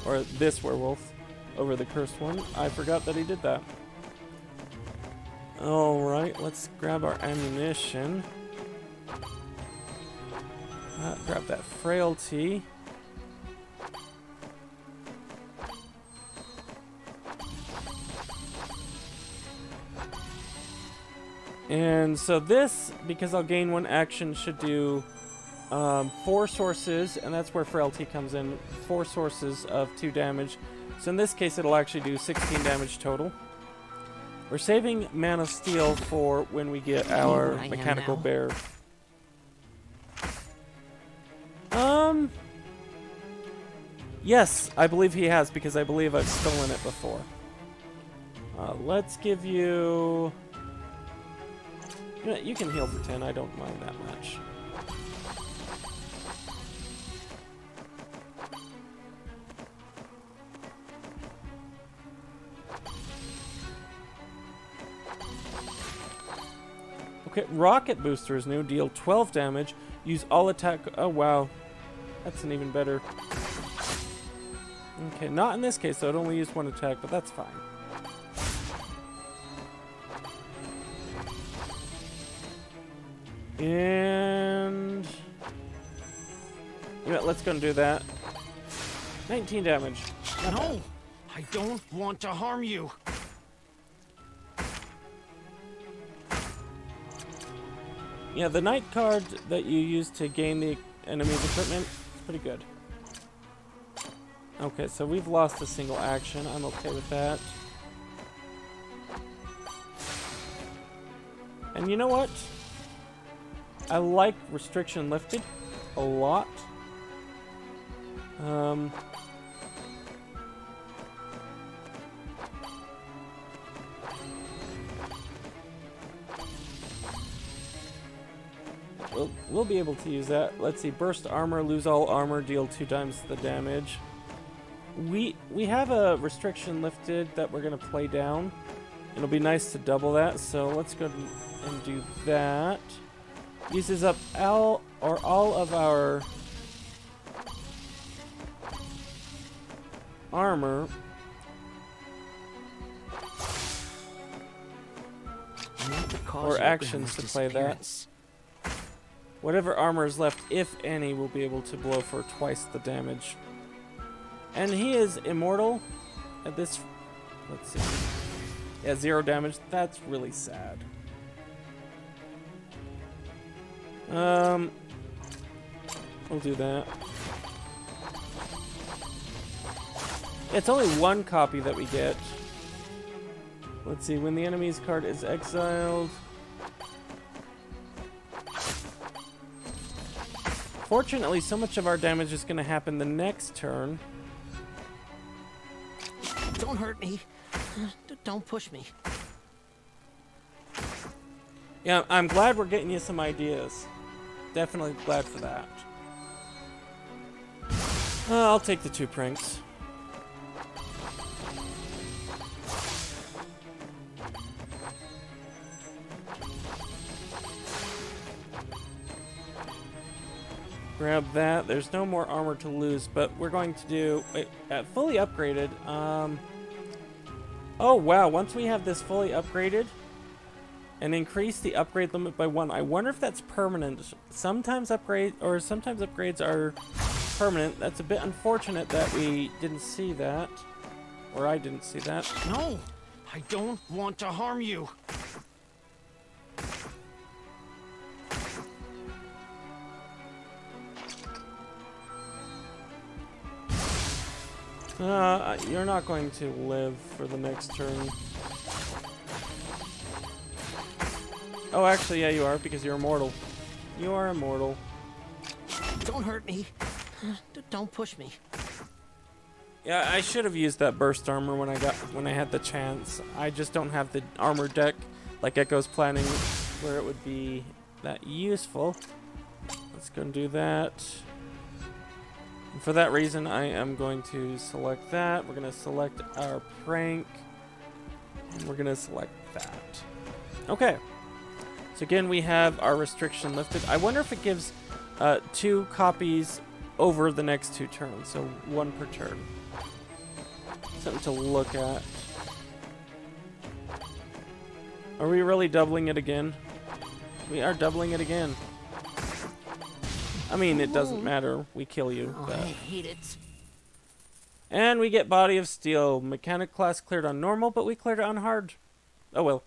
Or this werewolf. Over the cursed one. I forgot that he did that. Alright, let's grab our ammunition. Grab that frailty. And so this, because I'll gain 1 action, should do 4 sources, and that's where frailty comes in. 4 sources of 2 damage. So in this case, it'll actually do 16 damage total. We're saving Man of Steel for when we get our mechanical bear. Yes, I believe he has, because I believe I've stolen it before. Let's give you... You can heal for 10, I don't mind that much. Okay, rocket booster is new. Deal 12 damage. Use all attack. Oh wow, that's an even better. Okay, not in this case though. It only used 1 attack, but that's fine. And you know what, let's go and do that. 19 damage. No, I don't want to harm you. Yeah, the knight card that you use to gain the enemy's equipment is pretty good. Okay, so we've lost a single action. I'm okay with that. And you know what? I like restriction lifted a lot. We'll be able to use that. Let's see, burst armor, lose all armor, deal 2 times the damage. We have a restriction lifted that we're gonna play down. It'll be nice to double that, so let's go and do that. Uses up all of our armor. Or actions to play that. Whatever armor is left, if any, will be able to blow for twice the damage. And he is immortal at this... Let's see. Yeah, 0 damage. That's really sad. We'll do that. It's only 1 copy that we get. Let's see, when the enemy's card is exiled... Fortunately, so much of our damage is going to happen the next turn. Don't hurt me. Don't push me. Yeah, I'm glad we're getting you some ideas. Definitely glad for that. I'll take the 2 pranks. Grab that. There's no more armor to lose, but we're going to do fully upgraded. Oh wow! Once we have this fully upgraded, and increase the upgrade limit by 1. I wonder if that's permanent. Sometimes upgrades are permanent. That's a bit unfortunate that we didn't see that, or I didn't see that. No, I don't want to harm you. You're not going to live for the next turn. Oh, actually, yeah, you are, because you're immortal. You are immortal. Don't hurt me. Don't push me. Yeah, I should have used that burst armor when I had the chance. I just don't have the armor deck like Echo's planning, where it would be that useful. Let's go and do that. And for that reason, I am going to select that. We're going to select our prank, and we're going to select that. Okay. So again, we have our restriction lifted. I wonder if it gives 2 copies over the next 2 turns, so 1 per turn. Something to look at. Are we really doubling it again? We are doubling it again. I mean, it doesn't matter. We kill you. Oh, I hate it. And we get Body of Steel. Mechanic class cleared on normal, but we cleared it on hard. Oh well.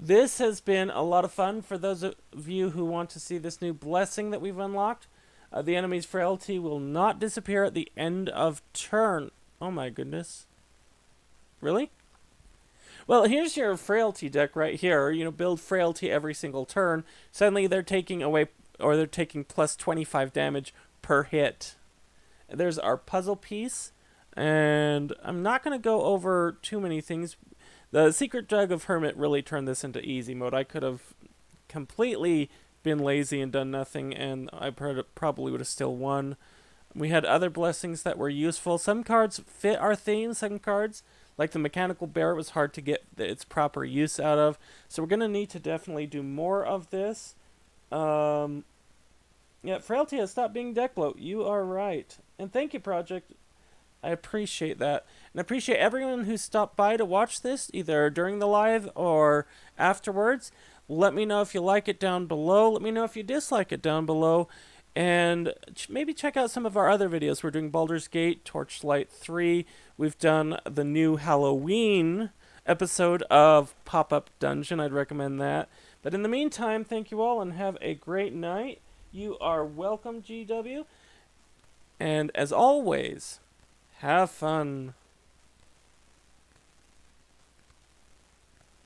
This has been a lot of fun for those of you who want to see this new blessing that we've unlocked. The enemy's frailty will not disappear at the end of turn. Oh my goodness. Really? Well, here's your frailty deck right here. You know, build frailty every single turn. Suddenly they're taking away, or they're taking plus 25 damage per hit. There's our puzzle piece. And I'm not going to go over too many things. The Secret Jug of Hermit really turned this into easy mode. I could have completely been lazy and done nothing, and I probably would have still won. We had other blessings that were useful. Some cards fit our theme. Some cards, like the Mechanical Bear, it was hard to get its proper use out of. So we're going to need to definitely do more of this. Yeah, Frailty has stopped being deck bloat. You are right. And thank you, Project. I appreciate that. And I appreciate everyone who stopped by to watch this, either during the live or afterwards. Let me know if you like it down below. Let me know if you dislike it down below. And maybe check out some of our other videos. We're doing Baldur's Gate, Torchlight 3. We've done the new Halloween episode of Pop-Up Dungeon. I'd recommend that. But in the meantime, thank you all and have a great night. You are welcome, GW. And as always, have fun.